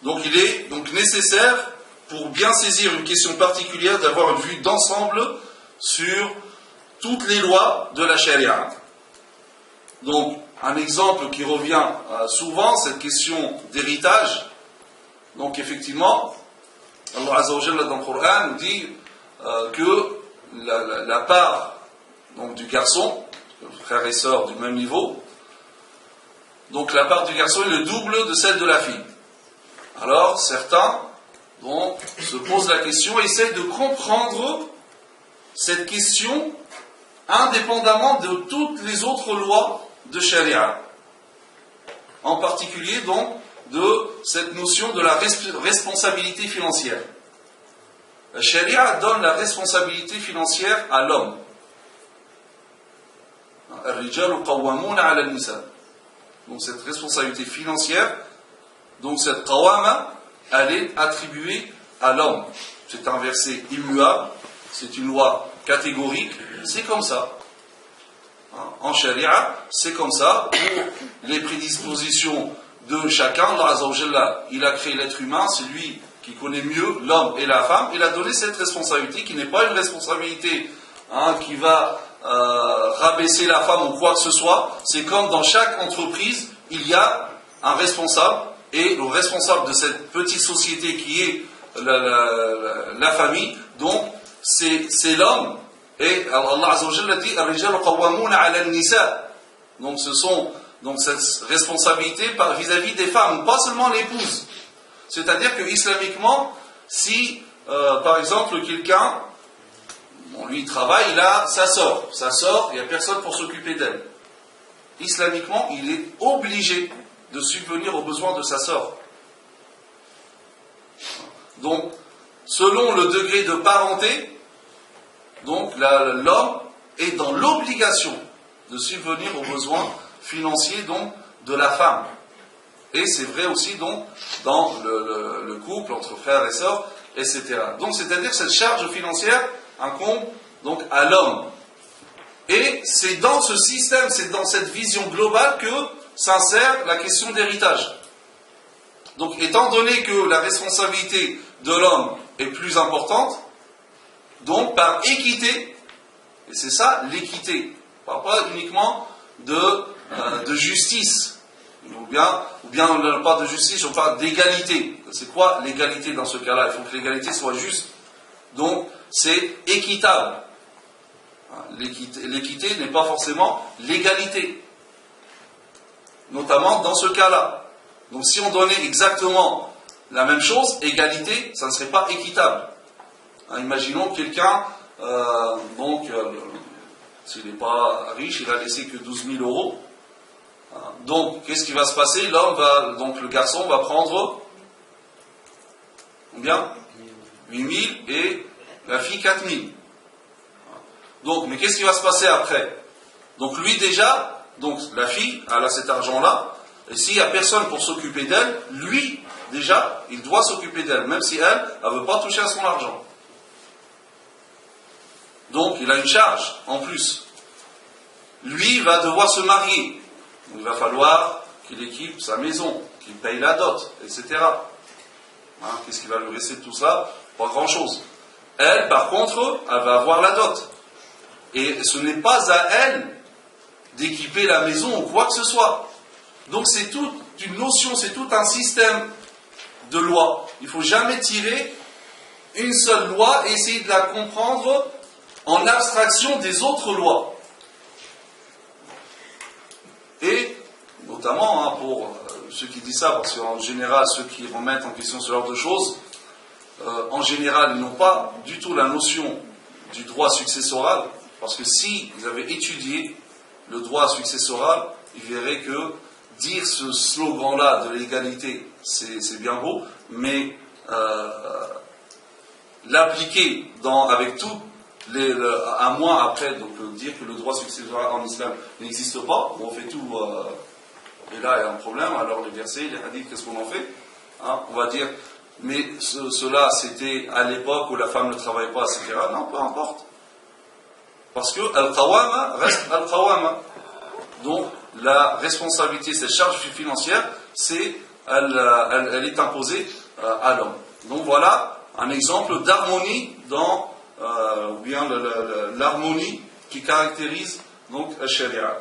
Donc il est donc nécessaire, pour bien saisir une question particulière, d'avoir une vue d'ensemble sur toutes les lois de la charia. Donc, un exemple qui revient souvent, cette question d'héritage. Donc, effectivement, Allah Azza wa Jalla dans le Coran nous dit que la part donc, du garçon, frères et sœurs du même niveau, donc la part du garçon est le double de celle de la fille. Alors, certains donc, se posent la question et essayent de comprendre cette question indépendamment de toutes les autres lois de charia. En particulier, donc, de cette notion de la responsabilité financière. La charia donne la responsabilité financière à l'homme. Donc cette responsabilité financière, donc cette qawama, elle est attribuée à l'homme. C'est un verset immuable, c'est une loi catégorique, c'est comme ça. En charia, c'est comme ça, pour les prédispositions de chacun, Allah Azza wa Jalla, il a créé l'être humain, c'est lui qui connaît mieux l'homme et la femme, il a donné cette responsabilité qui n'est pas une responsabilité qui va rabaisser la femme ou quoi que ce soit. C'est comme dans chaque entreprise, il y a un responsable, et le responsable de cette petite société qui est la famille, donc c'est l'homme. Et Allah Azza wa Jalla dit Ar-rijalu qawwamuna 'ala an-nisa. Donc ce sont donc cette responsabilité vis-à-vis des femmes, pas seulement l'épouse. C'est-à-dire que islamiquement, si par exemple quelqu'un, lui il travaille, il a sa sœur, il n'y a personne pour s'occuper d'elle. Islamiquement, il est obligé de subvenir aux besoins de sa sœur. Donc, selon le degré de parenté, donc l'homme est dans l'obligation de subvenir aux besoins financiers donc, de la femme. Et c'est vrai aussi donc dans le couple entre frères et sœurs, etc. Donc c'est-à-dire que cette charge financière incombe donc à l'homme. Et c'est dans ce système, c'est dans cette vision globale que s'insère la question d'héritage. Donc étant donné que la responsabilité de l'homme est plus importante, donc par équité, et c'est ça l'équité, on ne parle pas uniquement de justice, ou bien pas de justice, on parle d'égalité. C'est quoi l'égalité dans ce cas-là? Il faut que l'égalité soit juste. Donc c'est équitable. L'équité n'est pas forcément l'égalité, notamment dans ce cas-là. Donc si on donnait exactement la même chose, égalité, ça ne serait pas équitable. Imaginons quelqu'un, s'il n'est pas riche, il a laissé que 12 000 euros. Donc, qu'est-ce qui va se passer? Donc le garçon va prendre combien? 8 000 et la fille 4 000. Donc, mais qu'est-ce qui va se passer après? Donc lui déjà, donc la fille, elle a cet argent-là, et s'il n'y a personne pour s'occuper d'elle, lui, déjà, il doit s'occuper d'elle, même si elle ne veut pas toucher à son argent. Donc, il a une charge en plus. Lui va devoir se marier. Donc, il va falloir qu'il équipe sa maison, qu'il paye la dot, etc. Qu'est-ce qui va lui rester de tout ça? Pas grand-chose. Elle, par contre, elle va avoir la dot. Et ce n'est pas à elle d'équiper la maison ou quoi que ce soit. Donc, c'est toute une notion, c'est tout un système de loi. Il ne faut jamais tirer une seule loi et essayer de la comprendre en abstraction des autres lois. Et notamment pour ceux qui disent ça, parce qu'en général, ceux qui remettent en question ce genre de choses, en général, ils n'ont pas du tout la notion du droit successoral, parce que s'ils avaient étudié le droit successoral, ils verraient que dire ce slogan-là de l'égalité, c'est bien beau, mais l'appliquer avec tout un mois après, donc dire que le droit successoral en islam n'existe pas, on fait tout, et là il y a un problème, alors les versets, les hadiths, qu'est-ce qu'on en fait? On va dire, mais cela c'était à l'époque où la femme ne travaillait pas, etc. Non, peu importe. Parce que al-qawama reste al-qawama. Donc la responsabilité, cette charge financière, c'est elle est imposée à l'homme. Donc voilà un exemple d'harmonie ou bien l'harmonie qui caractérise donc la sharia.